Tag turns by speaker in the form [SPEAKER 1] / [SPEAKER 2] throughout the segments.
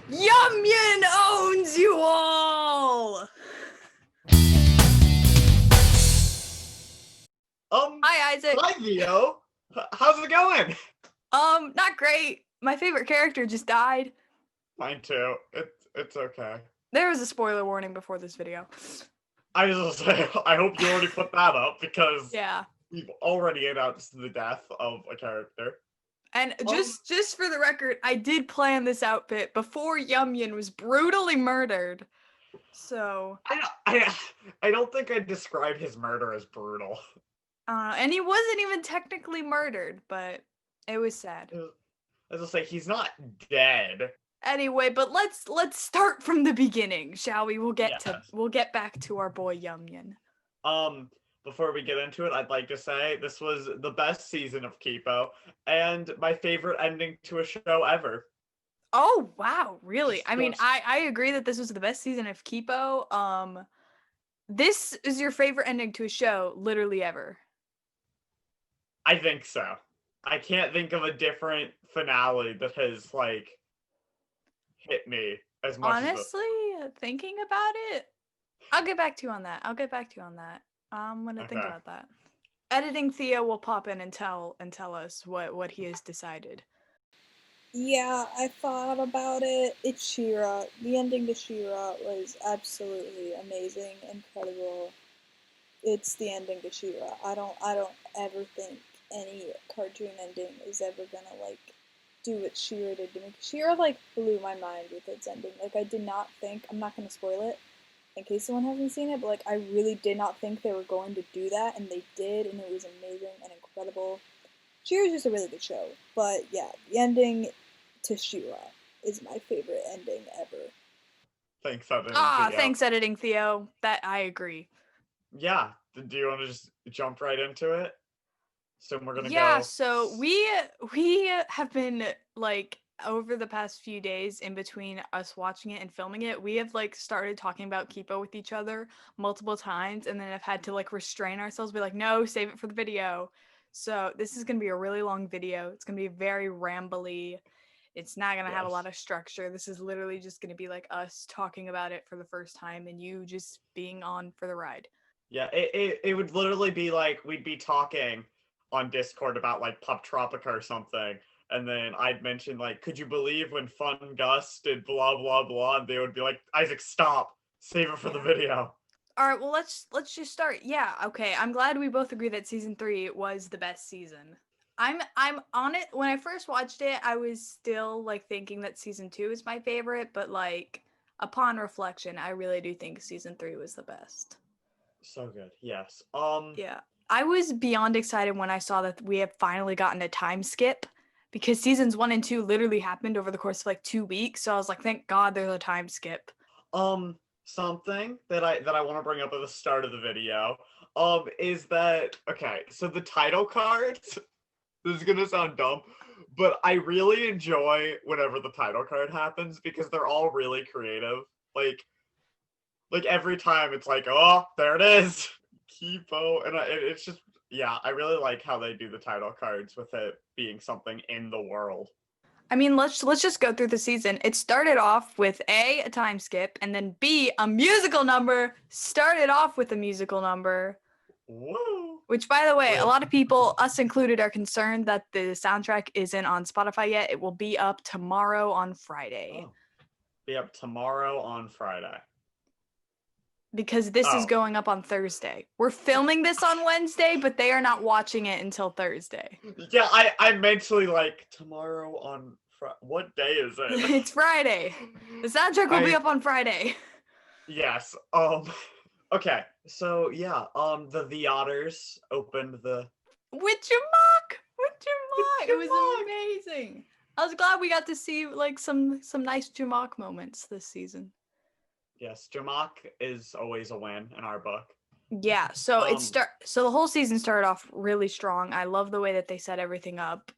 [SPEAKER 1] Yumyan owns you all! Hi, Isaac.
[SPEAKER 2] Hi, Theo. How's it going?
[SPEAKER 1] Not great. My favorite character just died.
[SPEAKER 2] Mine too. It's okay.
[SPEAKER 1] There was a spoiler warning before this video.
[SPEAKER 2] I was gonna say, I hope you already put that up because
[SPEAKER 1] Yeah.
[SPEAKER 2] we've already announced the death of a character.
[SPEAKER 1] And just for the record, I did plan this outfit before Yumyan was brutally murdered. So
[SPEAKER 2] I don't think I'd describe his murder as brutal.
[SPEAKER 1] and he wasn't even technically murdered, but it was sad.
[SPEAKER 2] As I say, he's not dead.
[SPEAKER 1] Anyway, but let's start from the beginning, shall we? We'll get back to our boy Yumyan.
[SPEAKER 2] Before we get into it, I'd like to say this was the best season of Kipo and my favorite ending to a show ever.
[SPEAKER 1] Oh wow, really? I mean, I agree that this was the best season of Kipo. This is your favorite ending to a show, literally ever.
[SPEAKER 2] I think so. I can't think of a different finale that has hit me as much.
[SPEAKER 1] Honestly, thinking about it, I'll get back to you on that. I'm gonna think about that. Editing Theo will pop in and tell us what he has decided.
[SPEAKER 3] Yeah, I thought about it. It's She-Ra. The ending to She-Ra was absolutely amazing, incredible. It's the ending to She-Ra. I don't ever think any cartoon ending is ever gonna do what She-Ra did to me. She-Ra blew my mind with its ending. I did not think, I'm not gonna spoil it in case someone hasn't seen it, but I really did not think they were going to do that, and they did, and it was amazing and incredible. She-Ra's just a really good show, but yeah, the ending to She-Ra is my favorite ending ever.
[SPEAKER 2] Thanks, editing Theo.
[SPEAKER 1] Thanks, editing Theo. That I agree.
[SPEAKER 2] Yeah, do you want to just jump right into it? So we're gonna go.
[SPEAKER 1] Yeah, so we have been over the past few days in between us watching it and filming it, we have started talking about Kipo with each other multiple times, and then have had to restrain ourselves, be like, no, save it for the video. So this is gonna be a really long video. It's gonna be very rambly. It's not gonna have a lot of structure. This is literally just gonna be us talking about it for the first time and you just being on for the ride.
[SPEAKER 2] Yeah, it would literally be we'd be talking on Discord about Pup Tropica or something, and then I'd mention could you believe when Fun Gus did blah blah blah, and they would be like, Isaac, stop, save it for the video.
[SPEAKER 1] All right, well let's just start. Yeah, okay. I'm glad we both agree that season 3 was the best season. I'm on it. When I first watched it, I was still thinking that season 2 is my favorite, but upon reflection, I really do think season 3 was the best.
[SPEAKER 2] So good, yes.
[SPEAKER 1] Yeah. I was beyond excited when I saw that we have finally gotten a time skip, because seasons 1 and 2 literally happened over the course of 2 weeks. So I was like, thank God there's a time skip.
[SPEAKER 2] Something that I want to bring up at the start of the video, is that, okay, so the title cards, this is gonna sound dumb, but I really enjoy whenever the title card happens because they're all really creative. Every time it's oh, there it is. Kipo, and it's just, yeah, I really like how they do the title cards with it being something in the world.
[SPEAKER 1] I mean, let's just go through the season. It started off with a time skip, and then B, a musical number. Started off with a musical number.
[SPEAKER 2] Woo!
[SPEAKER 1] Which, by the way, a lot of people, us included, are concerned that the soundtrack isn't on Spotify yet. It will be up tomorrow on Friday.
[SPEAKER 2] Oh. Be up tomorrow on Friday.
[SPEAKER 1] Because this is going up on Thursday. We're filming this on Wednesday, but they are not watching it until Thursday.
[SPEAKER 2] Yeah, I mentally tomorrow on what day is it?
[SPEAKER 1] It's Friday. The soundtrack will be up on Friday.
[SPEAKER 2] Yes. Okay. So yeah. The Otters opened the.
[SPEAKER 1] With Jamak. It was amazing. I was glad we got to see some nice Jamak moments this season.
[SPEAKER 2] Yes, Jamak is always a win in our book.
[SPEAKER 1] Yeah, so so the whole season started off really strong. I love the way that they set everything up.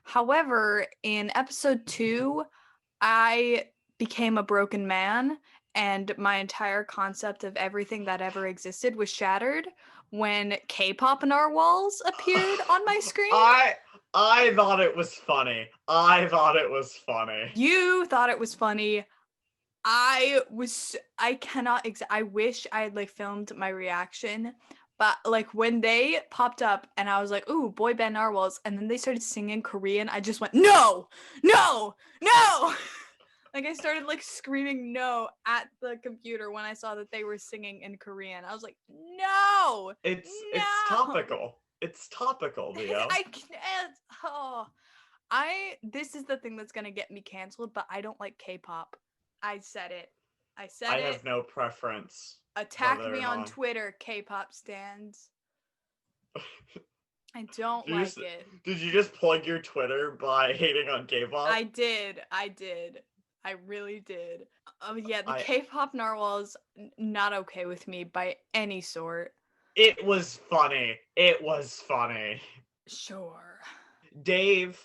[SPEAKER 1] However, in episode 2, I became a broken man, and my entire concept of everything that ever existed was shattered when K-pop narwhals appeared on my screen.
[SPEAKER 2] I thought it was funny. I thought it was funny.
[SPEAKER 1] You thought it was funny. I cannot, I wish I had like filmed my reaction, but like when they popped up and I was like, ooh, boy band narwhals, and then they started singing Korean, I just went, no, no, no. Like I started like screaming no at the computer when I saw that they were singing in Korean. I was like, no,
[SPEAKER 2] It's
[SPEAKER 1] no.
[SPEAKER 2] topical. It's topical, Leo.
[SPEAKER 1] I can't. Oh, this is the thing that's gonna get me canceled, but I don't like K-pop. I said it. I said
[SPEAKER 2] I
[SPEAKER 1] it.
[SPEAKER 2] have no preference
[SPEAKER 1] Attack
[SPEAKER 2] whether
[SPEAKER 1] me
[SPEAKER 2] or
[SPEAKER 1] on
[SPEAKER 2] not.
[SPEAKER 1] Twitter, K-pop stands. I don't
[SPEAKER 2] Did you just,
[SPEAKER 1] like it.
[SPEAKER 2] did you just plug your Twitter by hating on
[SPEAKER 1] I
[SPEAKER 2] K-pop?
[SPEAKER 1] did. I did. I really did. Yeah, the
[SPEAKER 2] I
[SPEAKER 1] K-pop narwhals not okay with me by any sort.
[SPEAKER 2] It was funny. It was funny.
[SPEAKER 1] Sure.
[SPEAKER 2] Dave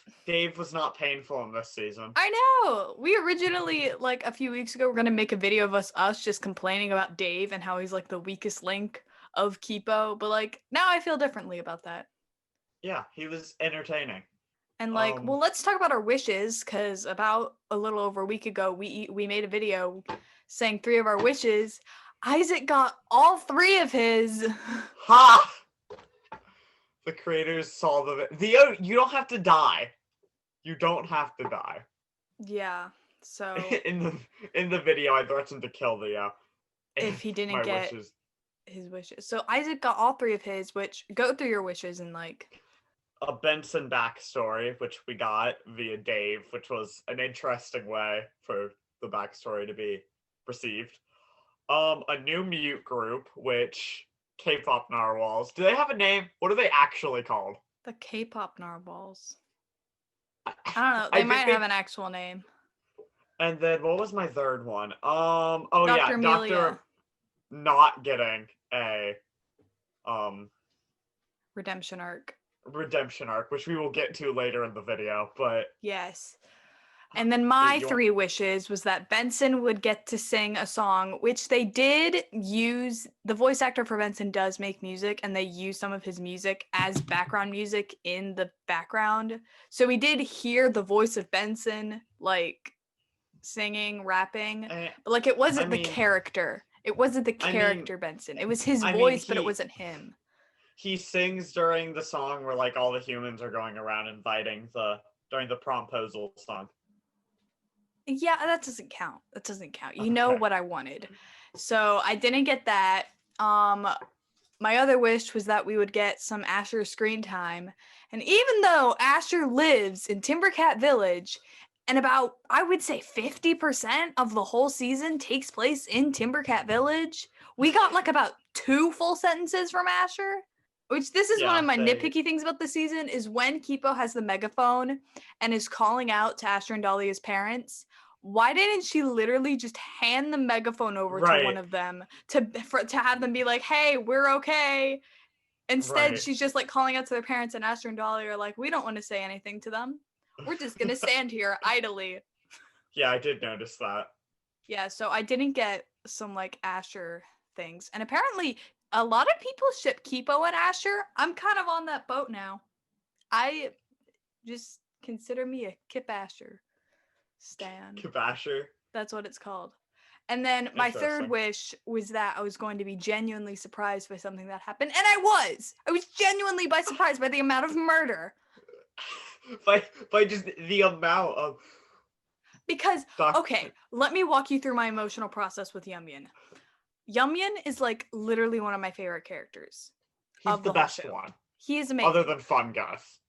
[SPEAKER 2] was not painful in this season.
[SPEAKER 1] I know. We originally, like a few weeks ago, were gonna make a video of us just complaining about Dave and how he's like the weakest link of Kipo, but like now I feel differently about that.
[SPEAKER 2] Yeah, he was entertaining.
[SPEAKER 1] And like,
[SPEAKER 2] Um,
[SPEAKER 1] well, let's talk about our wishes, because about a little over a week ago, we made a video saying 3 of our wishes. Isaac got all 3 of his.
[SPEAKER 2] ha! The creators saw Theo, you don't have to die. You don't have to die.
[SPEAKER 1] Yeah. So
[SPEAKER 2] in the in the video, I threatened to kill Theo
[SPEAKER 1] if
[SPEAKER 2] if
[SPEAKER 1] he didn't
[SPEAKER 2] my
[SPEAKER 1] get
[SPEAKER 2] wishes.
[SPEAKER 1] his wishes, so Isaac got all 3 of his. Which go through your wishes and like.
[SPEAKER 2] A Benson backstory, which we got via Dave, which was an interesting way for the backstory to be received. A new mute group, which K-pop narwhals. Do they have a name? What are they actually called?
[SPEAKER 1] The K-pop narwhals. I don't know.
[SPEAKER 2] I
[SPEAKER 1] They
[SPEAKER 2] think
[SPEAKER 1] might have
[SPEAKER 2] they.
[SPEAKER 1] an actual name.
[SPEAKER 2] And then what was my third one? Oh
[SPEAKER 1] Dr.
[SPEAKER 2] yeah,
[SPEAKER 1] Amelia.
[SPEAKER 2] Doctor not getting a um
[SPEAKER 1] Redemption arc.
[SPEAKER 2] redemption arc, which we will get to later in the video. But
[SPEAKER 1] Yes. And then my
[SPEAKER 2] you
[SPEAKER 1] 3 wishes was that Benson would get to sing a song, which they did use. The voice actor for Benson does make music, and they use some of his music as background music in the background. So we did hear the voice of Benson, like, singing, rapping,
[SPEAKER 2] eh,
[SPEAKER 1] but, like, it
[SPEAKER 2] I
[SPEAKER 1] wasn't the
[SPEAKER 2] mean,
[SPEAKER 1] character. It wasn't the
[SPEAKER 2] I mean,
[SPEAKER 1] character Benson. It was his
[SPEAKER 2] I mean,
[SPEAKER 1] voice, but it
[SPEAKER 2] he
[SPEAKER 1] wasn't him.
[SPEAKER 2] he sings during the song where like all the humans are going around inviting the during the promposal song.
[SPEAKER 1] Yeah, that doesn't count. That doesn't count. You know
[SPEAKER 2] Okay.
[SPEAKER 1] what I wanted. So I didn't get that. My other wish was that we would get some Asher screen time. And even though Asher lives in Timbercat Village, and about, I would say 50% of the whole season takes place in Timbercat Village, we got like about 2 full sentences from Asher. Which this is one
[SPEAKER 2] Yeah,
[SPEAKER 1] of my
[SPEAKER 2] they
[SPEAKER 1] nitpicky things about the season is when Kipo has the megaphone and is calling out to Asher and Dahlia's parents. Why didn't she literally just hand the megaphone over to one
[SPEAKER 2] right,
[SPEAKER 1] of them to have them be like, "Hey, we're okay"? Instead,
[SPEAKER 2] right.
[SPEAKER 1] she's just like calling out to their parents, and Asher and Dahlia are like, "We don't want to say anything to them. We're just gonna stand here idly."
[SPEAKER 2] Yeah, I did notice that.
[SPEAKER 1] Yeah, so I didn't get some like Asher things. And apparently a lot of people ship Kipo and Asher. I'm kind of on that boat now. I just consider me a Kip Asher stan.
[SPEAKER 2] Kabasher.
[SPEAKER 1] That's what it's called. And then my third
[SPEAKER 2] Interesting.
[SPEAKER 1] wish was that I was going to be genuinely surprised by something that happened. And I was! I was genuinely surprised by the amount of murder.
[SPEAKER 2] by just the amount of
[SPEAKER 1] Because,
[SPEAKER 2] doc
[SPEAKER 1] okay, let me walk you through my emotional process with Yum Yum. Yum Yum is like literally one of my favorite characters
[SPEAKER 2] he's
[SPEAKER 1] of
[SPEAKER 2] the
[SPEAKER 1] the whole
[SPEAKER 2] best
[SPEAKER 1] show.
[SPEAKER 2] one.
[SPEAKER 1] He is
[SPEAKER 2] Other
[SPEAKER 1] amazing.
[SPEAKER 2] than Fun Gus.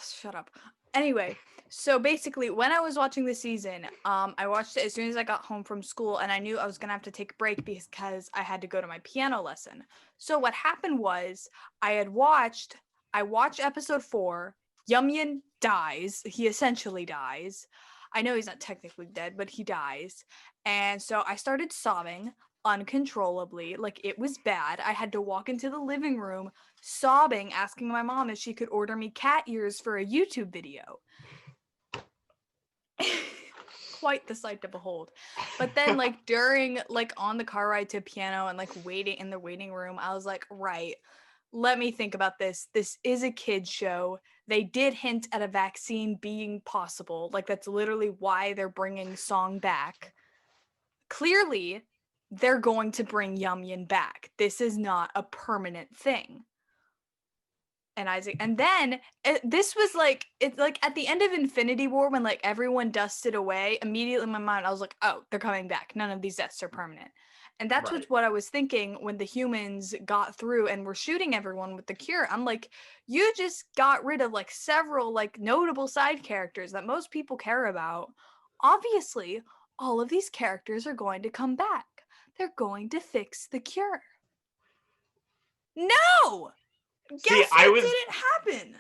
[SPEAKER 1] Shut up. Anyway, so basically when I was watching the season, I watched it as soon as I got home from school, and I knew I was gonna have to take a break because I had to go to my piano lesson. So what happened was I watched episode 4. Yum Yum dies. He essentially dies. I know he's not technically dead, but he dies. And so I started sobbing uncontrollably. Like, it was bad. I had to walk into the living room sobbing, asking my mom if she could order me cat ears for a YouTube video. Quite the sight to behold. But then, like, during, like, on the car ride to piano and, like, waiting in the waiting room, I was like, right, let me think about this. This is a kid's show. They did hint at a vaccine being possible. Like, that's literally why they're bringing Song back. Clearly, they're going to bring Yum Yum back. This is not a permanent thing. And Isaac, and then this was like, it's like at the end of Infinity War when like everyone dusted away, immediately in my mind I was like, oh, they're coming back. None of these deaths are permanent. And that's
[SPEAKER 2] Right.
[SPEAKER 1] what I was thinking when the humans got through and were shooting everyone with the cure. I'm like, you just got rid of like several like notable side characters that most people care about. Obviously, all of these characters are going to come back. They're going to fix the cure. No!
[SPEAKER 2] See,
[SPEAKER 1] Guess what didn't happen?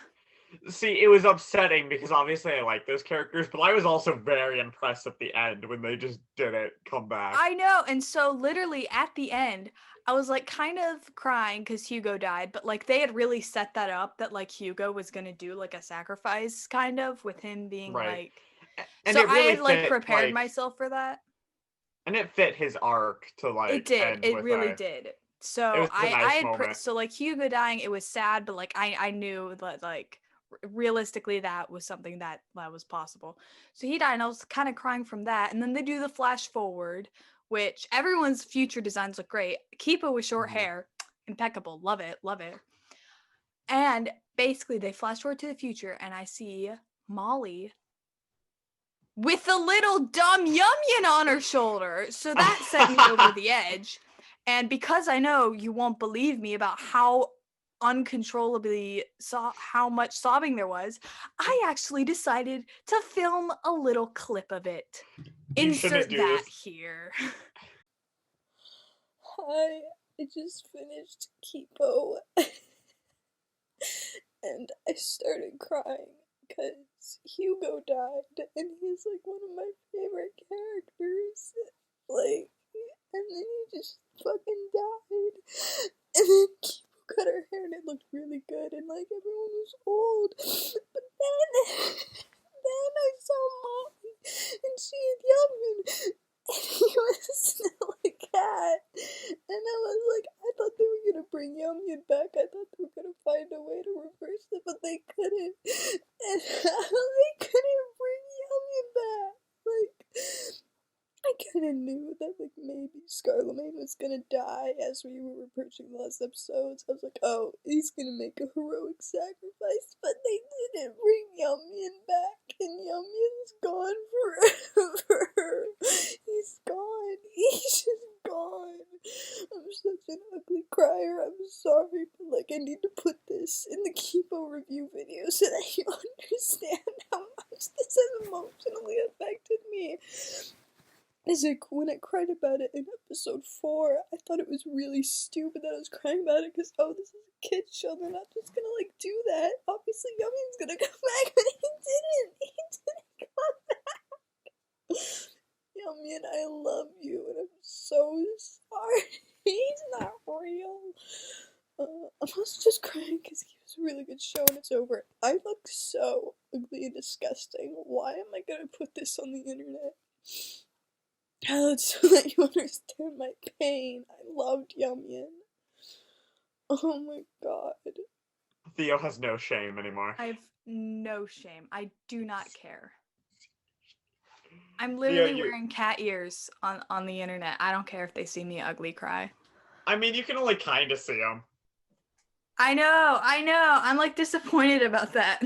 [SPEAKER 2] it was upsetting because obviously I like those characters, but I was also very impressed at the end when they just didn't come back.
[SPEAKER 1] I know, and so literally at the end, I was like kind of crying because Hugo died, but like they had really set that up that like Hugo was gonna do like a sacrifice kind of with him being
[SPEAKER 2] Right.
[SPEAKER 1] like,
[SPEAKER 2] And
[SPEAKER 1] so
[SPEAKER 2] it
[SPEAKER 1] I
[SPEAKER 2] really
[SPEAKER 1] had like
[SPEAKER 2] fit,
[SPEAKER 1] prepared
[SPEAKER 2] like,
[SPEAKER 1] myself for that.
[SPEAKER 2] and it fit his arc to
[SPEAKER 1] It
[SPEAKER 2] like
[SPEAKER 1] did,
[SPEAKER 2] end
[SPEAKER 1] it
[SPEAKER 2] with
[SPEAKER 1] really did.
[SPEAKER 2] it
[SPEAKER 1] So
[SPEAKER 2] was a
[SPEAKER 1] I
[SPEAKER 2] nice
[SPEAKER 1] had
[SPEAKER 2] moment.
[SPEAKER 1] so like Hugo dying, it was sad, but like I knew that like realistically that was something that was possible. So he died, and I was kind of crying from that. And then they do the flash forward, which everyone's future designs look great. Kipo with short hair, impeccable, love it, love it. And basically they flash forward to the future, and I see Molly with a little dumb Yum Yum on her shoulder. So that sent me over the edge. And because I know you won't believe me about how uncontrollably how much sobbing there was, I actually decided to film a little clip of it.
[SPEAKER 2] You shouldn't
[SPEAKER 1] Insert
[SPEAKER 2] do
[SPEAKER 1] that
[SPEAKER 2] this.
[SPEAKER 1] here.
[SPEAKER 3] Hi, I just finished Kipo and I started crying because Hugo died and he's like one of my favorite characters. Like, and then he just fucking died. And then Kipo cut her hair and it looked really good and like everyone was old. But then I saw Molly and she had Yummin and he was still a cat. And I was like, I thought they were gonna bring Yummin back. I thought they were gonna find a way to reverse it, but they couldn't. And they couldn't bring Yummin back. Like, I kind of knew that, like, maybe Scarlemagne was gonna die as we were approaching the last episodes. I was like, oh, he's gonna make a heroic sacrifice, but they didn't bring Yummin back, and Yummin's gone forever. He's gone. He's just gone. I'm such an ugly crier. I'm sorry, but, like, I need to put this in the Kipo review video so that you understand how much this has emotionally affected me. As like when I cried about it in episode 4, I thought it was really stupid that I was crying about it because, oh, this is a kid's show, they're not just gonna like do that. Obviously Yummy's gonna come back, but he didn't come back. Yummy, I love you and I'm so sorry. He's not real. I was just crying because he was a really good show and it's over. I look so ugly and disgusting. Why am I gonna put this on the internet? So that you understand my pain. I loved Yum Yum. Oh my god.
[SPEAKER 2] Theo has no shame anymore.
[SPEAKER 1] I have no shame. I do not care. I'm literally wearing cat ears on the internet. I don't care if they see me ugly cry.
[SPEAKER 2] I mean, you can only kind of see them.
[SPEAKER 1] I know. I'm like disappointed about that.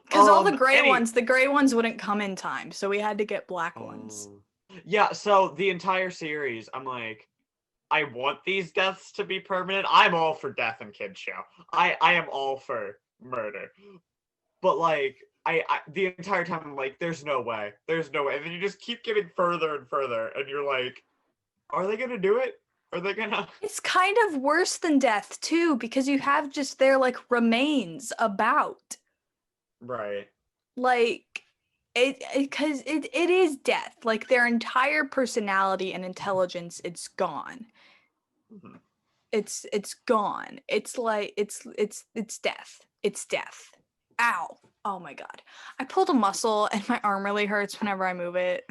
[SPEAKER 1] Because all the gray ones wouldn't come in time, so we had to get black ones.
[SPEAKER 2] Yeah, so the entire series, I'm like, I want these deaths to be permanent. I'm all for death in kids show. I am all for murder. But like, I the entire time I'm like, there's no way. There's no way. And then you just keep getting further and further, and you're like, are they gonna do it? Are they gonna?
[SPEAKER 1] It's kind of worse than death too, because you have just their like remains about.
[SPEAKER 2] Right.
[SPEAKER 1] Like because it is death. Like their entire personality and intelligence, it's gone.
[SPEAKER 2] Mm-hmm.
[SPEAKER 1] It's gone. It's like it's death. It's death. Ow. Oh my god. I pulled a muscle and my arm really hurts whenever I move it.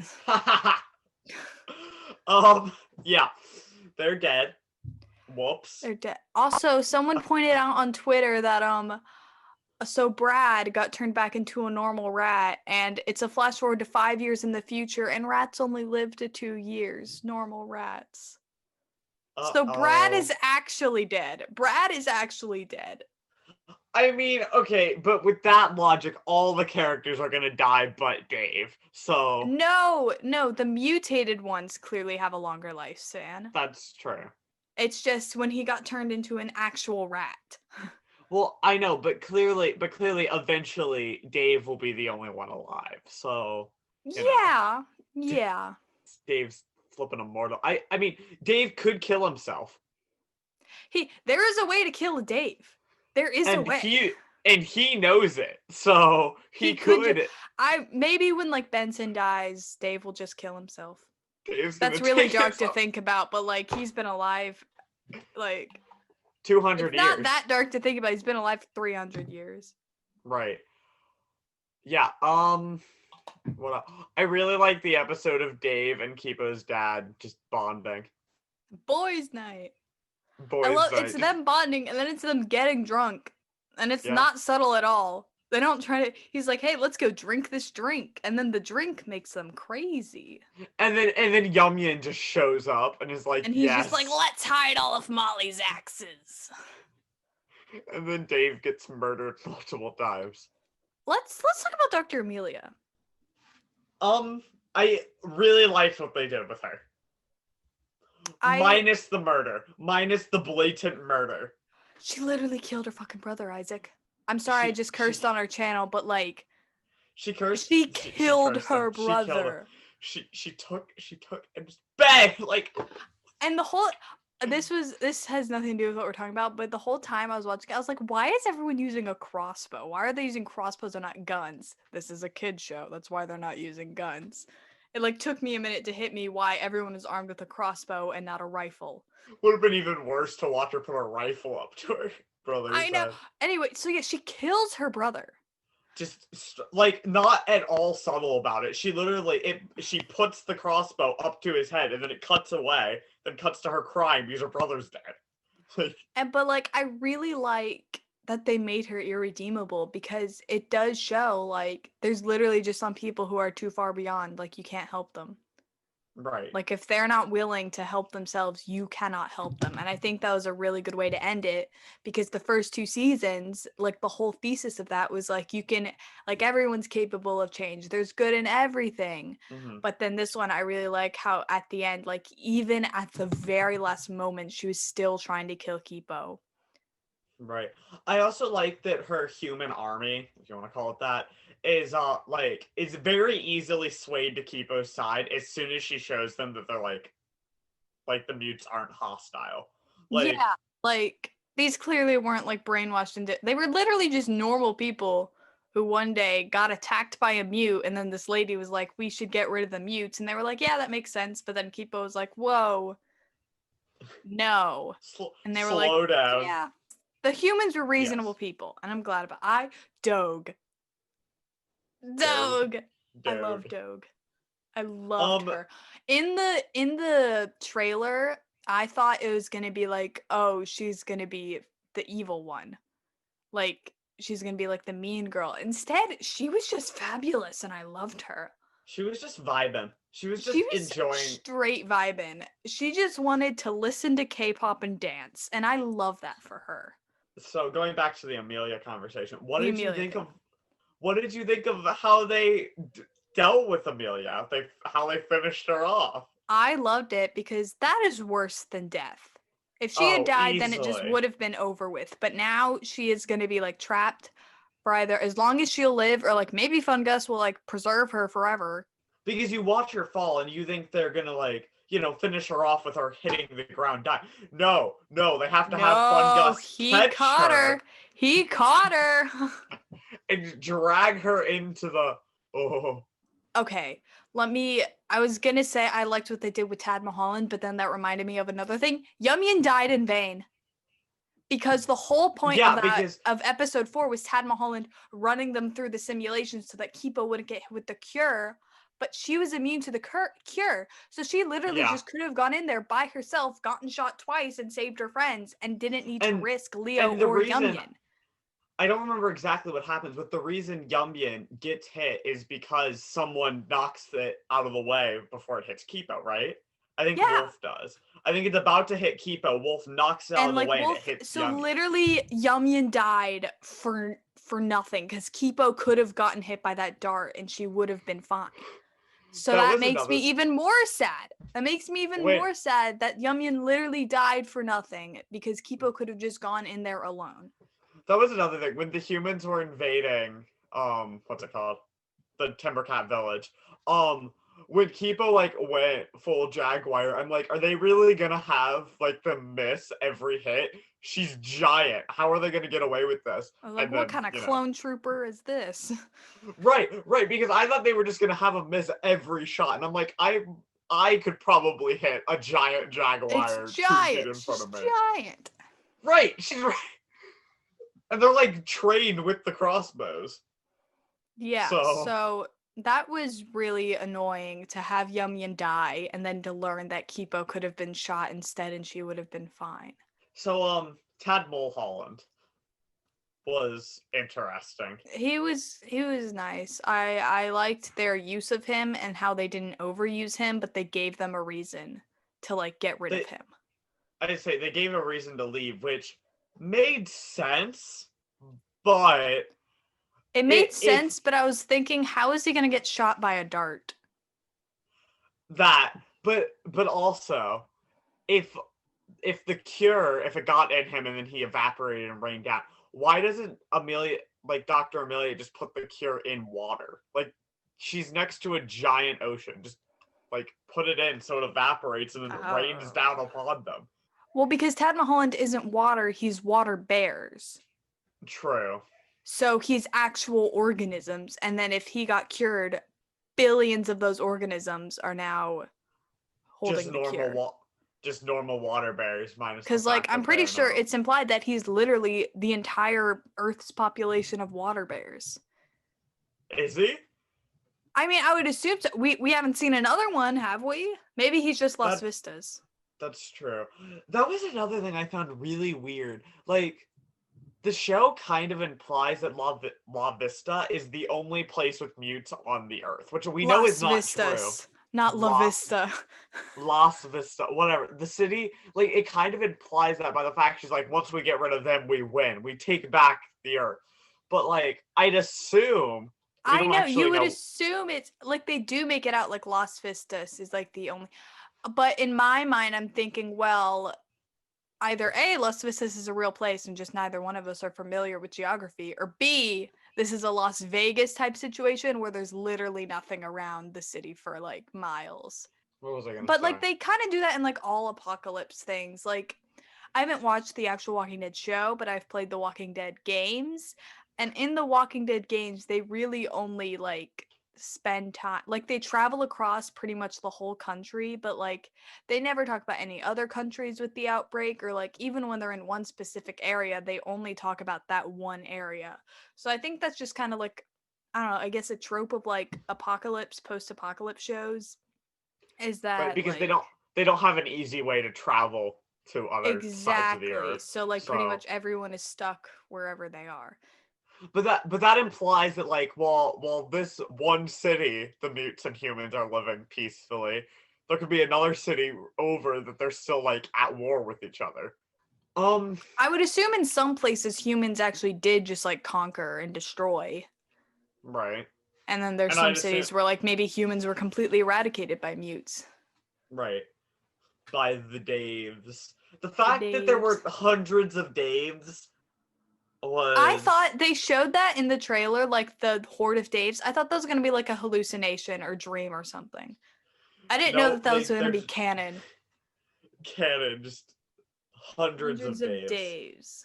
[SPEAKER 2] Yeah. They're dead. Whoops.
[SPEAKER 1] They're dead. Also, someone pointed out on Twitter that so Brad got turned back into a normal rat, and it's a flash forward to 5 years in the future, and rats only live to 2 years. Normal rats. So Brad
[SPEAKER 2] Uh-oh.
[SPEAKER 1] is actually dead. Brad is actually dead.
[SPEAKER 2] I mean, okay, but with that logic, all the characters are gonna die but Dave. So
[SPEAKER 1] No, the mutated ones clearly have a longer lifespan.
[SPEAKER 2] that's true.
[SPEAKER 1] It's just when he got turned into an actual rat.
[SPEAKER 2] Well, I know, but clearly, eventually, Dave will be the only one alive. So, you know,
[SPEAKER 1] Yeah, yeah.
[SPEAKER 2] Dave's flipping immortal. I mean, Dave could kill himself,
[SPEAKER 1] There is a way to kill a Dave. There is a
[SPEAKER 2] and
[SPEAKER 1] way.
[SPEAKER 2] he knows it. So he
[SPEAKER 1] He could
[SPEAKER 2] could.
[SPEAKER 1] maybe when like Benson dies, Dave will just kill himself.
[SPEAKER 2] Dave's
[SPEAKER 1] That's
[SPEAKER 2] gonna
[SPEAKER 1] really
[SPEAKER 2] take
[SPEAKER 1] dark to
[SPEAKER 2] himself.
[SPEAKER 1] think about, but like he's been alive like
[SPEAKER 2] 200
[SPEAKER 1] it's
[SPEAKER 2] years.
[SPEAKER 1] not that dark to think about. He's been alive for 300 years.
[SPEAKER 2] Right. Yeah. I really like the episode of Dave and Kipo's dad just bonding.
[SPEAKER 1] Boys' night. I
[SPEAKER 2] Boys'
[SPEAKER 1] love
[SPEAKER 2] night.
[SPEAKER 1] it's them bonding and then it's them getting drunk. And it's
[SPEAKER 2] Yeah.
[SPEAKER 1] not subtle at all. They don't try to he's like, "Hey, let's go drink this drink." And then the drink makes them crazy.
[SPEAKER 2] And then Yum Yin just shows up and is like,
[SPEAKER 1] And he's
[SPEAKER 2] yes.
[SPEAKER 1] just like, "Let's hide all of Molly's axes."
[SPEAKER 2] And then Dave gets murdered multiple times.
[SPEAKER 1] Let's talk about Dr. Amelia.
[SPEAKER 2] I really liked what they did with her. Minus the murder. Minus the blatant murder.
[SPEAKER 1] She literally killed her fucking brother, Isaac. I'm sorry I just cursed on our channel, but like
[SPEAKER 2] she cursed.
[SPEAKER 1] She killed
[SPEAKER 2] cursed
[SPEAKER 1] her
[SPEAKER 2] him. She killed him.
[SPEAKER 1] brother.
[SPEAKER 2] She took and just bang like.
[SPEAKER 1] And the whole this has nothing to do with what we're talking about, but the whole time I was watching, I was like, why is everyone using a crossbow? Why are they using crossbows and not guns? This is a kid show. That's why they're not using guns. It like took me a minute to hit me why everyone is armed with a crossbow and not a rifle.
[SPEAKER 2] Would have been even worse to watch her put a rifle up to her brother's
[SPEAKER 1] I know.
[SPEAKER 2] head.
[SPEAKER 1] Anyway, so yeah, she kills her brother.
[SPEAKER 2] Just like not at all subtle about it. She literally she puts the crossbow up to his head and then it cuts away, then cuts to her crying because her brother's dead.
[SPEAKER 1] But like I really like that they made her irredeemable because it does show like there's literally just some people who are too far beyond, like you can't help them.
[SPEAKER 2] Right.
[SPEAKER 1] Like if they're not willing to help themselves, you cannot help them. And I think that was a really good way to end it because the first 2 seasons, like the whole thesis of that was like you can like everyone's capable of change. There's good in everything.
[SPEAKER 2] Mm-hmm.
[SPEAKER 1] But then this one I really like how at the end, like even at the very last moment, she was still trying to kill Kipo.
[SPEAKER 2] Right. I also like that her human army, if you want to call it that, is very easily swayed to Kipo's side as soon as she shows them that they're like the mutes aren't hostile. Like,
[SPEAKER 1] yeah, like these clearly weren't like brainwashed into. They were literally just normal people who one day got attacked by a mute, and then this lady was like, "We should get rid of the mutes," and they were like, "Yeah, that makes sense." But then Kipo was like, "Whoa, no," and they were like,
[SPEAKER 2] slow down.
[SPEAKER 1] "Yeah." The humans were reasonable people, and I'm glad about. Doge. I love Doge. I loved her. In the trailer, I thought it was gonna be like, oh, she's gonna be the evil one, like she's gonna be like the mean girl. Instead, she was just fabulous, and I loved her.
[SPEAKER 2] She was just vibing. She was enjoying.
[SPEAKER 1] Straight vibing. She just wanted to listen to K-pop and dance, and I love that for her.
[SPEAKER 2] So going back to the Amelia conversation, what
[SPEAKER 1] The
[SPEAKER 2] did you
[SPEAKER 1] Amelia
[SPEAKER 2] think
[SPEAKER 1] thing.
[SPEAKER 2] of? What did you think of how they dealt with Amelia? How they finished her off.
[SPEAKER 1] I loved it because that is worse than death. If she had died, then it just
[SPEAKER 2] easily.
[SPEAKER 1] would have been over with. But now she is going to be like trapped for either as long as she'll live or like maybe Fungus will like preserve her forever.
[SPEAKER 2] Because you watch her fall and you think they're gonna like, finish her off with her hitting the ground, die. No, they have to have Fungus catch her.
[SPEAKER 1] He caught her.
[SPEAKER 2] And drag her into the
[SPEAKER 1] Okay, I was gonna say I liked what they did with Tad Mulholland, but then that reminded me of another thing. Yum Yin died in vain. Because the whole point of episode 4 was Tad Mulholland running them through the simulation so that Kipo wouldn't get hit with the cure. but she was immune to the cure. So she literally
[SPEAKER 2] Yeah.
[SPEAKER 1] just could have gone in there by herself, gotten shot twice, and saved her friends, and didn't need to
[SPEAKER 2] And
[SPEAKER 1] risk Leo
[SPEAKER 2] and the
[SPEAKER 1] or
[SPEAKER 2] reason
[SPEAKER 1] Yumyin.
[SPEAKER 2] I don't remember exactly what happens, but the reason Yumyin gets hit is because someone knocks it out of the way before it hits Kipo, right? I think
[SPEAKER 1] Yeah.
[SPEAKER 2] Wolf does. I think it's about to hit Kipo. Wolf knocks it out
[SPEAKER 1] And
[SPEAKER 2] of the
[SPEAKER 1] like
[SPEAKER 2] way and it
[SPEAKER 1] Wolf,
[SPEAKER 2] hits
[SPEAKER 1] so
[SPEAKER 2] Yumyin.
[SPEAKER 1] literally Yumyin died for nothing because Kipo could have gotten hit by that dart and she would have been fine. So
[SPEAKER 2] That
[SPEAKER 1] that
[SPEAKER 2] was
[SPEAKER 1] makes me
[SPEAKER 2] another.
[SPEAKER 1] even more sad. That makes me even
[SPEAKER 2] Wait,
[SPEAKER 1] more sad that Yumyin literally died for nothing because Kipo could have just gone in there alone.
[SPEAKER 2] that was another thing. When the humans were invading, what's it called? The Timbercat village. When Kipo like went full Jaguar, I'm like, are they really gonna have like them miss every hit? She's giant. How are they gonna get away with this?
[SPEAKER 1] I was like,
[SPEAKER 2] And
[SPEAKER 1] what
[SPEAKER 2] then,
[SPEAKER 1] kind of
[SPEAKER 2] you know.
[SPEAKER 1] clone trooper is this?
[SPEAKER 2] Right, because I thought they were just gonna have him miss every shot. And I'm like, I could probably hit a giant
[SPEAKER 1] It's
[SPEAKER 2] Jaguar 2 feet
[SPEAKER 1] giant.
[SPEAKER 2] in front
[SPEAKER 1] She's
[SPEAKER 2] of me.
[SPEAKER 1] giant.
[SPEAKER 2] Right, she's right. And they're like trained with the crossbows.
[SPEAKER 1] Yeah,
[SPEAKER 2] So
[SPEAKER 1] so that was really annoying to have Yumyin die and then to learn that Kipo could have been shot instead and she would have been fine.
[SPEAKER 2] Tad Mulholland was interesting.
[SPEAKER 1] He was nice. I liked their use of him and how they didn't overuse him, but they gave them a reason to like get rid
[SPEAKER 2] They
[SPEAKER 1] of him.
[SPEAKER 2] I say they gave a reason to leave, which made sense, but
[SPEAKER 1] It made
[SPEAKER 2] if
[SPEAKER 1] sense, but I was thinking, how is he gonna get shot by a dart?
[SPEAKER 2] that, but also if the cure, if it got in him and then he evaporated and rained down, why doesn't Amelia, like Dr. Amelia, just put the cure in water? Like she's next to a giant ocean, just like put it in so it evaporates and then it rains
[SPEAKER 1] Oh.
[SPEAKER 2] down upon them.
[SPEAKER 1] Well, because Tad Mulholland isn't water, he's water bears.
[SPEAKER 2] True.
[SPEAKER 1] So he's actual organisms, and then if he got cured, billions of those organisms are now
[SPEAKER 2] Just
[SPEAKER 1] holding the
[SPEAKER 2] normal
[SPEAKER 1] cure.
[SPEAKER 2] just normal water bears minus the
[SPEAKER 1] Because, like,
[SPEAKER 2] fact
[SPEAKER 1] I'm
[SPEAKER 2] that they
[SPEAKER 1] pretty
[SPEAKER 2] are
[SPEAKER 1] sure
[SPEAKER 2] not.
[SPEAKER 1] it's implied that he's literally the entire Earth's population of water bears.
[SPEAKER 2] Is he?
[SPEAKER 1] I mean, I would assume so. We haven't seen another one, have we? Maybe he's just Las
[SPEAKER 2] That
[SPEAKER 1] Vistas.
[SPEAKER 2] that's true. That was another thing I found really weird. Like the show kind of implies that La Vista is the only place with mutes on the Earth, which we know is
[SPEAKER 1] Las
[SPEAKER 2] not true.
[SPEAKER 1] Vistas, not La
[SPEAKER 2] Las
[SPEAKER 1] Vista.
[SPEAKER 2] Las Vista, whatever. The city, like it kind of implies that by the fact she's like, once we get rid of them, we win. We take back the Earth. But like, I'd assume we
[SPEAKER 1] I
[SPEAKER 2] don't
[SPEAKER 1] know,
[SPEAKER 2] actually
[SPEAKER 1] you would
[SPEAKER 2] know.
[SPEAKER 1] assume it's like they do make it out like Las Vistas is like the only. But in my mind, I'm thinking, well, either A, Las Vistas is a real place and just neither one of us are familiar with geography, or B, this is a Las Vegas type situation where there's literally nothing around the city for like miles.
[SPEAKER 2] What was I gonna
[SPEAKER 1] But
[SPEAKER 2] say?
[SPEAKER 1] like they kind of do that in like all apocalypse things. Like I haven't watched the actual Walking Dead show, but I've played the Walking Dead games. And in the Walking Dead games, they really only like spend time like they travel across pretty much the whole country, but like they never talk about any other countries with the outbreak or like even when they're in one specific area, they only talk about that one area. So I think that's just kind of like I don't know, I guess a trope of like apocalypse, post-apocalypse shows is
[SPEAKER 2] Right,
[SPEAKER 1] that
[SPEAKER 2] because
[SPEAKER 1] like
[SPEAKER 2] they don't have an easy way to travel to other sides of the
[SPEAKER 1] exactly.
[SPEAKER 2] Earth.
[SPEAKER 1] So like pretty
[SPEAKER 2] So
[SPEAKER 1] much everyone is stuck wherever they are.
[SPEAKER 2] but that implies that like while this one city the mutes and humans are living peacefully, there could be another city over that they're still like at war with each other. Um
[SPEAKER 1] I would assume in some places humans actually did just like conquer and destroy.
[SPEAKER 2] right.
[SPEAKER 1] And then there's
[SPEAKER 2] And
[SPEAKER 1] some
[SPEAKER 2] I'd assume
[SPEAKER 1] cities where like maybe humans were completely eradicated by mutes.
[SPEAKER 2] right by the Daves. The
[SPEAKER 1] The
[SPEAKER 2] fact that there
[SPEAKER 1] Daves.
[SPEAKER 2] were hundreds of Daves
[SPEAKER 1] I
[SPEAKER 2] was
[SPEAKER 1] thought they showed that in the trailer, like the horde of Daves. I thought that was gonna be like a hallucination or dream or something. I didn't know
[SPEAKER 2] no,
[SPEAKER 1] that that was gonna be
[SPEAKER 2] there's
[SPEAKER 1] canon.
[SPEAKER 2] canon, just hundreds
[SPEAKER 1] Hundreds
[SPEAKER 2] of
[SPEAKER 1] of
[SPEAKER 2] Daves.
[SPEAKER 1] Daves.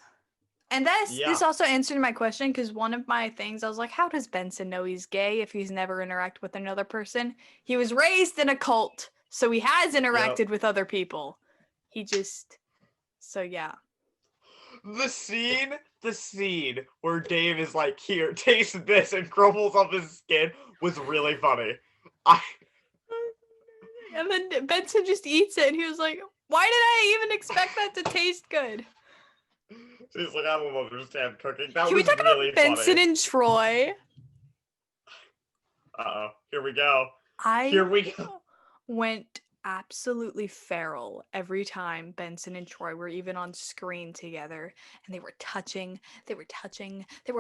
[SPEAKER 1] And this
[SPEAKER 2] Yeah.
[SPEAKER 1] also answered my question because one of my things I was like, how does Benson know he's gay if he's never interacted with another person? He was raised in a cult, so he has
[SPEAKER 2] Yep.
[SPEAKER 1] interacted with other people. He just so yeah.
[SPEAKER 2] The scene where Dave is like, here, taste this, and crumbles up his skin was really funny. I
[SPEAKER 1] And then Benson just eats it, and he was like, "Why did I even expect that to taste good?"
[SPEAKER 2] She's like, I don't understand cooking. That
[SPEAKER 1] Can we
[SPEAKER 2] was
[SPEAKER 1] talk
[SPEAKER 2] really
[SPEAKER 1] about Benson
[SPEAKER 2] funny.
[SPEAKER 1] and Troy?
[SPEAKER 2] Uh-oh. Here we go.
[SPEAKER 1] I
[SPEAKER 2] Here we go.
[SPEAKER 1] went absolutely feral every time Benson and Troy were even on screen together, and they were touching, they were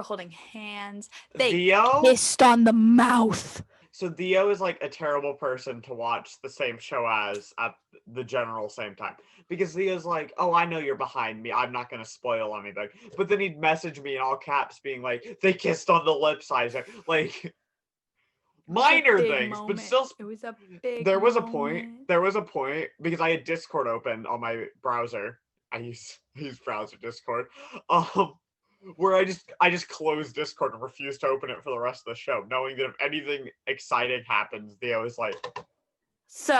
[SPEAKER 1] holding hands, they
[SPEAKER 2] Theo?
[SPEAKER 1] kissed on the mouth.
[SPEAKER 2] So Theo is like a terrible person to watch the same show as at the general same time. Because Theo's like, oh, I know you're behind me. I'm not going to spoil anything. But then he'd message me in all caps being like, they kissed on the lips, Isaac. Like, minor things, but still.
[SPEAKER 1] It was a big
[SPEAKER 2] There was
[SPEAKER 1] moment.
[SPEAKER 2] a point, because I had Discord open on my browser. I use browser Discord. Where I just closed Discord and refused to open it for the rest of the show, knowing that if anything exciting happens, Theo is like,
[SPEAKER 1] So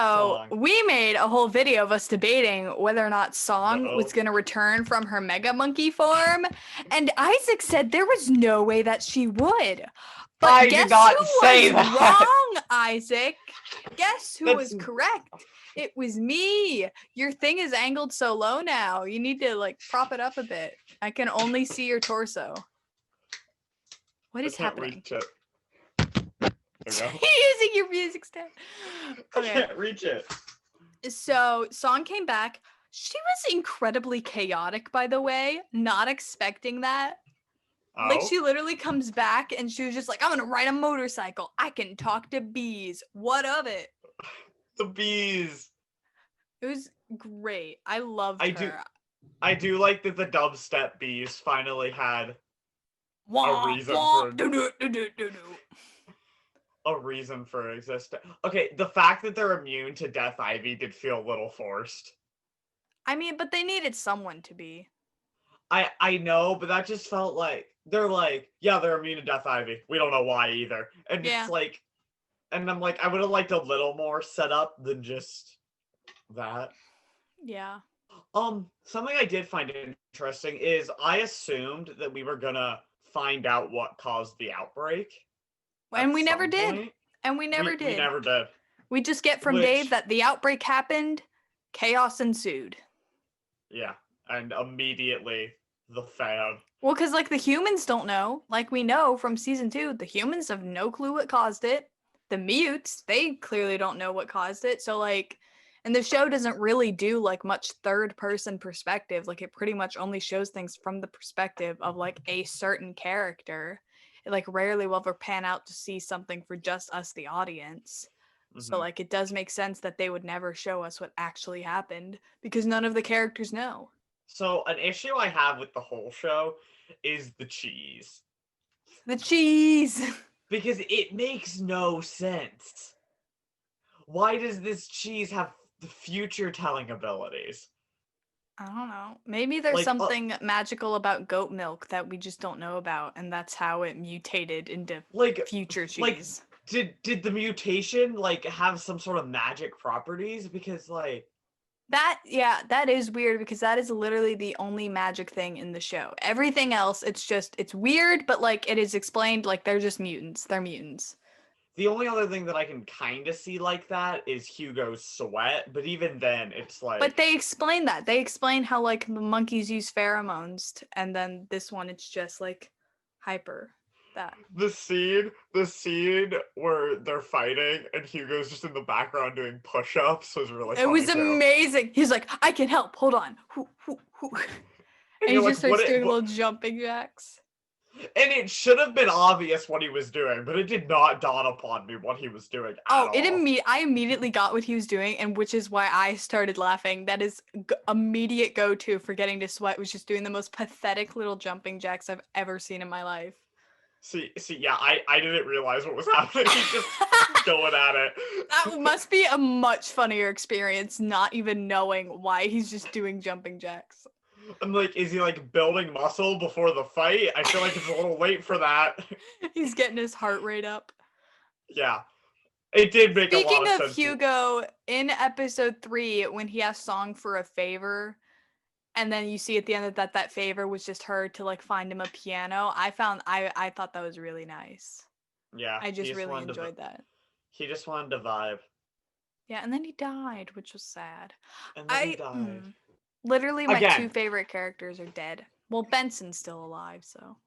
[SPEAKER 2] Song.
[SPEAKER 1] we made a whole video of us debating whether or not Song
[SPEAKER 2] Uh-oh.
[SPEAKER 1] was going to return from her mega monkey form, and Isaac said there was no way that she would. But
[SPEAKER 2] I
[SPEAKER 1] guess
[SPEAKER 2] did not
[SPEAKER 1] who
[SPEAKER 2] say
[SPEAKER 1] was
[SPEAKER 2] that.
[SPEAKER 1] wrong, Isaac? Guess who was
[SPEAKER 2] That's-
[SPEAKER 1] correct? It was me. Your thing is angled so low now. You need to like prop it up a bit. I can only see your torso. What
[SPEAKER 2] I
[SPEAKER 1] is
[SPEAKER 2] can't
[SPEAKER 1] happening?
[SPEAKER 2] reach it. There we go.
[SPEAKER 1] Using your music stand.
[SPEAKER 2] I
[SPEAKER 1] Okay.
[SPEAKER 2] can't reach it.
[SPEAKER 1] So Song came back. She was incredibly chaotic, by the way. Not expecting that.
[SPEAKER 2] Oh?
[SPEAKER 1] Like, she literally comes back and she was just like, I'm gonna ride a motorcycle. I can talk to bees. What of it?
[SPEAKER 2] The bees.
[SPEAKER 1] It was great. I loved
[SPEAKER 2] I
[SPEAKER 1] her.
[SPEAKER 2] I do like that the dubstep bees finally had
[SPEAKER 1] Womp,
[SPEAKER 2] reason
[SPEAKER 1] womp,
[SPEAKER 2] for-
[SPEAKER 1] do-do-do-do-do-do.
[SPEAKER 2] a reason for existing. Okay, the fact that they're immune to Death Ivy did feel a little forced.
[SPEAKER 1] I mean, but they needed someone to be.
[SPEAKER 2] I know, but that just felt like they're like, yeah, they're immune to Death Ivy. We don't know why either. And
[SPEAKER 1] Yeah.
[SPEAKER 2] it's like, and I'm like, I would have liked a little more setup than just that.
[SPEAKER 1] Yeah.
[SPEAKER 2] Something I did find interesting is I assumed that we were gonna find out what caused the outbreak.
[SPEAKER 1] And
[SPEAKER 2] at
[SPEAKER 1] we never
[SPEAKER 2] some
[SPEAKER 1] did.
[SPEAKER 2] point.
[SPEAKER 1] And we never
[SPEAKER 2] We
[SPEAKER 1] did.
[SPEAKER 2] never did.
[SPEAKER 1] We just get from
[SPEAKER 2] Which-
[SPEAKER 1] Dave that the outbreak happened, chaos ensued.
[SPEAKER 2] Yeah, and immediately the fan.
[SPEAKER 1] Well, because, like, the humans don't know. Like, we know from season 2, the humans have no clue what caused it. The mutes, they clearly don't know what caused it. So, like, and the show doesn't really do, like, much third-person perspective. Like, it pretty much only shows things from the perspective of, like, a certain character. It, like, rarely will ever pan out to see something for just us, the audience. So,
[SPEAKER 2] Mhm.
[SPEAKER 1] like, it does make sense that they would never show us what actually happened because none of the characters know.
[SPEAKER 2] So an issue I have with the whole show is the cheese.
[SPEAKER 1] The cheese!
[SPEAKER 2] Because it makes no sense. Why does this cheese have the future telling abilities?
[SPEAKER 1] I don't know. Maybe there's
[SPEAKER 2] Like,
[SPEAKER 1] something magical about goat milk that we just don't know about, and that's how it mutated into
[SPEAKER 2] Like,
[SPEAKER 1] future
[SPEAKER 2] like,
[SPEAKER 1] cheese.
[SPEAKER 2] did the mutation like have some sort of magic properties? Because like
[SPEAKER 1] That is weird because that is literally the only magic thing in the show. Everything else, it's weird, but like it is explained like they're just mutants. They're mutants.
[SPEAKER 2] the only other thing that I can kind of see like that is Hugo's sweat, but even then it's like
[SPEAKER 1] But they explain that. They explain how like the monkeys use pheromones, and then this one it's just like hyper that.
[SPEAKER 2] the scene where they're fighting and Hugo's just in the background doing push-ups was really
[SPEAKER 1] It was
[SPEAKER 2] funny, too.
[SPEAKER 1] amazing. He's like, I can help. Hold on. Hoo, hoo, hoo. And he
[SPEAKER 2] you're
[SPEAKER 1] just
[SPEAKER 2] like,
[SPEAKER 1] starts
[SPEAKER 2] what
[SPEAKER 1] doing little jumping jacks.
[SPEAKER 2] And it should have been obvious what he was doing, but it did not dawn upon me what he was doing at all.
[SPEAKER 1] I immediately got what he was doing, and which is why I started laughing. That is immediate go-to for getting to sweat was just doing the most pathetic little jumping jacks I've ever seen in my life.
[SPEAKER 2] See, yeah, I didn't realize what was happening. He's just going at it.
[SPEAKER 1] That must be a much funnier experience, not even knowing why he's just doing jumping jacks.
[SPEAKER 2] I'm like, is he like building muscle before the fight? I feel like it's a little late for that.
[SPEAKER 1] He's getting his heart rate up.
[SPEAKER 2] Yeah. It did make a lot
[SPEAKER 1] Speaking
[SPEAKER 2] of
[SPEAKER 1] of
[SPEAKER 2] sense.
[SPEAKER 1] Hugo, in episode 3, when he asked Song for a favor, and then you see at the end that favor was just her to like find him a piano, I thought that was really nice.
[SPEAKER 2] Yeah.
[SPEAKER 1] I
[SPEAKER 2] he
[SPEAKER 1] just really
[SPEAKER 2] wanted to
[SPEAKER 1] enjoyed that.
[SPEAKER 2] He just wanted to vibe.
[SPEAKER 1] Yeah, and then he died, which was sad.
[SPEAKER 2] And then he died.
[SPEAKER 1] Literally my
[SPEAKER 2] Again.
[SPEAKER 1] 2 favorite characters are dead. Well, Benson's still alive, so.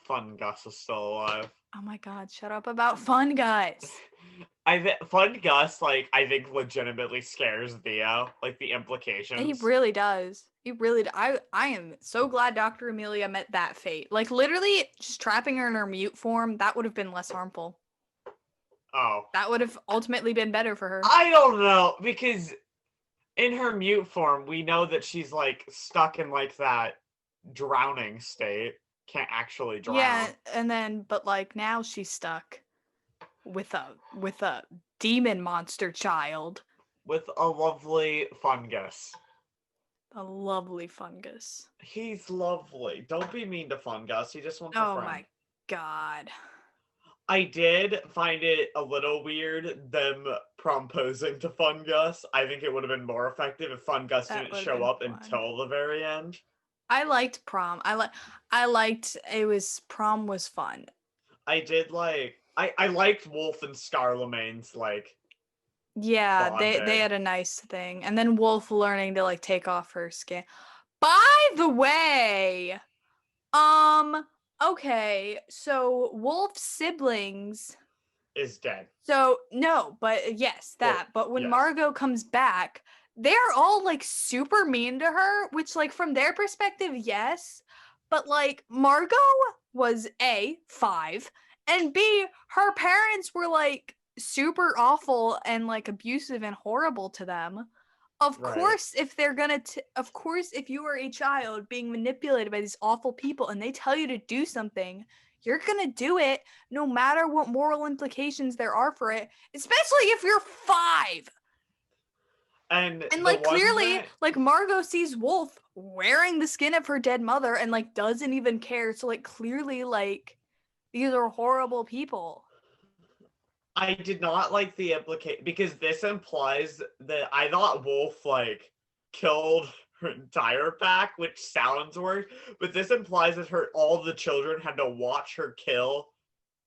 [SPEAKER 2] Fun Gus is still alive.
[SPEAKER 1] Oh my god, shut up about Fun Gus.
[SPEAKER 2] Fun Gus, like, I think legitimately scares Theo. Like, the implications.
[SPEAKER 1] He really does. I am so glad Dr. Amelia met that fate. Like, literally, just trapping her in her mute form, that would have been less harmful.
[SPEAKER 2] Oh.
[SPEAKER 1] That would have ultimately been better for her.
[SPEAKER 2] I don't know, because in her mute form, we know that she's, like, stuck in, like, that drowning state. Can't actually drown.
[SPEAKER 1] Yeah, and then, but, like, now she's stuck with a demon monster child.
[SPEAKER 2] With a lovely fungus.
[SPEAKER 1] A lovely fungus.
[SPEAKER 2] He's lovely. Don't be mean to Fungus. He just wants a friend.
[SPEAKER 1] Oh my god.
[SPEAKER 2] I did find it a little weird them proposing to Fungus. I think it would have been more effective if Fungus didn't show up until the very end.
[SPEAKER 1] I liked prom. Prom was fun.
[SPEAKER 2] I did like I liked Wolf and Scarlemagne's like
[SPEAKER 1] Yeah,
[SPEAKER 2] bonding.
[SPEAKER 1] they had a nice thing. And then Wolf learning to like take off her skin. By the way, okay, so Wolf's siblings
[SPEAKER 2] is dead.
[SPEAKER 1] So no, but yes, that. But when Margot comes back, they're all like super mean to her, which like from their perspective, yes. But like Margot was A, 5, and B, her parents were like super awful and like abusive and horrible to them. Of course, if they're gonna, of course, if you are a child being manipulated by these awful people and they tell you to do something, you're gonna do it no matter what moral implications there are for it, especially if you're 5.
[SPEAKER 2] And
[SPEAKER 1] like clearly, like Margot sees Wolf wearing the skin of her dead mother and like doesn't even care. So like clearly, like these are horrible people.
[SPEAKER 2] I did not like the implication because this implies that I thought Wolf like killed her entire pack, which sounds worse, but this implies that all the children had to watch her kill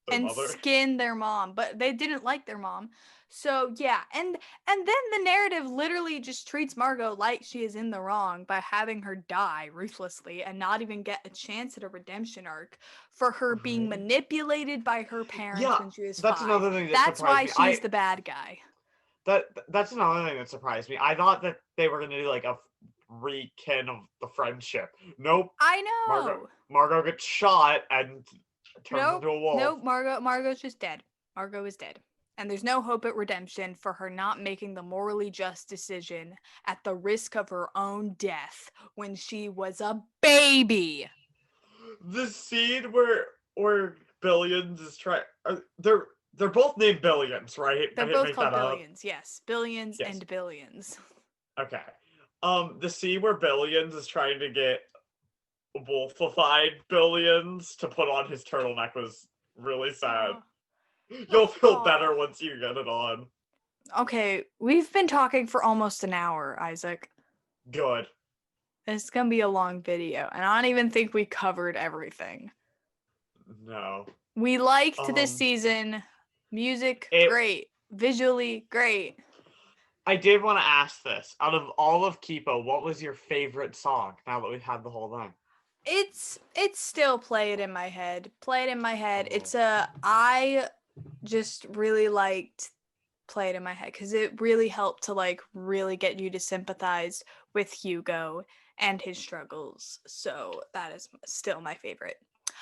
[SPEAKER 2] their mother.
[SPEAKER 1] Skin their mom, but they didn't like their mom. So yeah, and then the narrative literally just treats Margot like she is in the wrong by having her die ruthlessly and not even get a chance at a redemption arc for her being manipulated by her parents when she was 5.
[SPEAKER 2] That's another thing
[SPEAKER 1] that's why she's the bad guy.
[SPEAKER 2] That's another thing that surprised me. I thought that they were gonna do like a rekin of the friendship. Nope.
[SPEAKER 1] I know.
[SPEAKER 2] Margot gets shot and turns into a wolf.
[SPEAKER 1] Nope, Margot's just dead. Margot is dead. And there's no hope at redemption for her not making the morally just decision at the risk of her own death when she was a baby.
[SPEAKER 2] The scene where Billions is trying, they're both named Billions, right?
[SPEAKER 1] They're both called Billions, yes. Billions and Billions.
[SPEAKER 2] Okay. The scene where Billions is trying to get wolfified Billions to put on his turtleneck was really sad. You'll feel better once you get it on.
[SPEAKER 1] Okay, we've been talking for almost an hour, Isaac.
[SPEAKER 2] Good.
[SPEAKER 1] It's gonna be a long video, and I don't even think we covered everything.
[SPEAKER 2] No.
[SPEAKER 1] We liked this season. Music, great. Visually, great.
[SPEAKER 2] I did want to ask this. Out of all of Kipo, what was your favorite song now that we've had the whole thing?
[SPEAKER 1] It's still Play It in My Head. Play It in My Head. I just really liked Play It in My Head because it really helped to like really get you to sympathize with Hugo and his struggles. So that is still my favorite.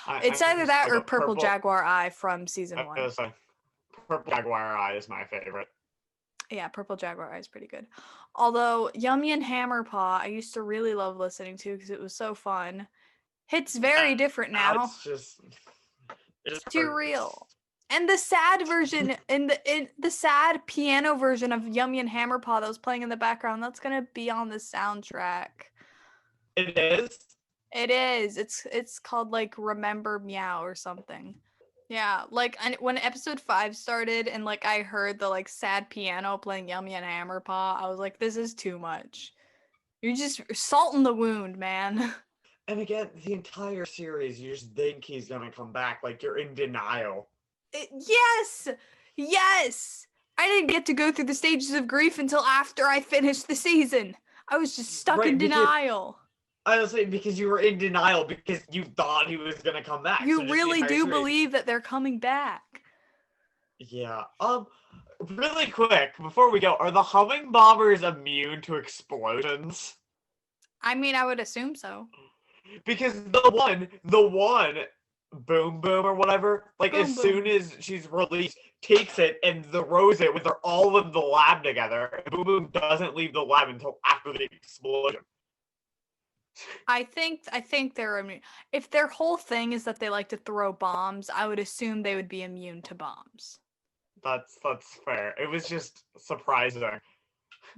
[SPEAKER 1] It's either that or Purple Jaguar Eye from season 1.
[SPEAKER 2] Purple Jaguar Eye is my favorite.
[SPEAKER 1] Yeah, Purple Jaguar Eye is pretty good. Although Yummy and Hammerpaw, I used to really love listening to because it was so fun. It's very different now.
[SPEAKER 2] It's
[SPEAKER 1] too real. And the sad version, in the sad piano version of Yummy and Hammerpaw that was playing in the background, that's gonna be on the soundtrack.
[SPEAKER 2] It is?
[SPEAKER 1] It is. It's called like Remember Meow or something. Yeah, like when episode 5 started and like I heard the like sad piano playing Yummy and Hammerpaw, I was like, this is too much. You're just salting the wound, man.
[SPEAKER 2] And again, the entire series, you just think he's gonna come back, like you're in denial.
[SPEAKER 1] Yes! Yes! I didn't get to go through the stages of grief until after I finished the season. I was just stuck in
[SPEAKER 2] Right, because
[SPEAKER 1] denial.
[SPEAKER 2] I was saying because you were in denial because you thought he was gonna come back. So
[SPEAKER 1] You
[SPEAKER 2] just the
[SPEAKER 1] really
[SPEAKER 2] entire
[SPEAKER 1] do
[SPEAKER 2] series.
[SPEAKER 1] believe that they're coming back.
[SPEAKER 2] Yeah. Really quick before we go, are the humming bombers immune to explosions?
[SPEAKER 1] I mean, I would assume so.
[SPEAKER 2] Because the one boom boom or whatever, like as
[SPEAKER 1] Boom,
[SPEAKER 2] soon
[SPEAKER 1] boom.
[SPEAKER 2] as she's released, takes it and throws it when they're all in the lab together. And boom boom doesn't leave the lab until after the explosion.
[SPEAKER 1] I think they're immune. If their whole thing is that they like to throw bombs, I would assume they would be immune to bombs.
[SPEAKER 2] That's fair. It was just surprising. I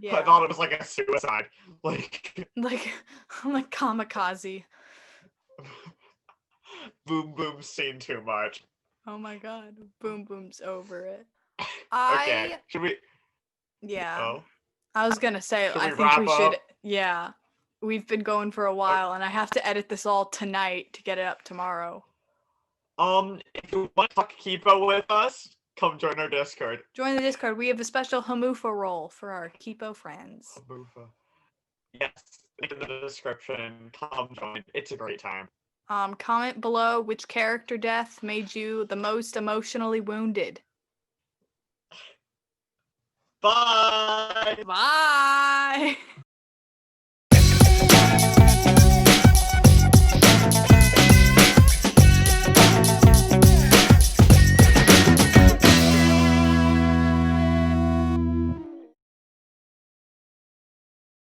[SPEAKER 1] Yeah.
[SPEAKER 2] thought it was like a suicide. Like
[SPEAKER 1] Like I'm like kamikaze.
[SPEAKER 2] boom boom seen too much.
[SPEAKER 1] Oh my god. Boom boom's over it.
[SPEAKER 2] Okay.
[SPEAKER 1] I
[SPEAKER 2] Should we
[SPEAKER 1] yeah.
[SPEAKER 2] oh
[SPEAKER 1] I was gonna say
[SPEAKER 2] should
[SPEAKER 1] I
[SPEAKER 2] we
[SPEAKER 1] think
[SPEAKER 2] wrap
[SPEAKER 1] we should
[SPEAKER 2] up?
[SPEAKER 1] yeah. We've been going for a
[SPEAKER 2] Uh,
[SPEAKER 1] while and I have to edit this all tonight to get it up tomorrow.
[SPEAKER 2] if you want to talk Kipo with us, come join our Discord.
[SPEAKER 1] Join the Discord. We have a special Hamufa role for our Kipo friends.
[SPEAKER 2] Abufa. Yes, link in the description. Come join. It's a great time.
[SPEAKER 1] Comment below which character death made you the most emotionally wounded.
[SPEAKER 2] Bye!
[SPEAKER 1] Bye!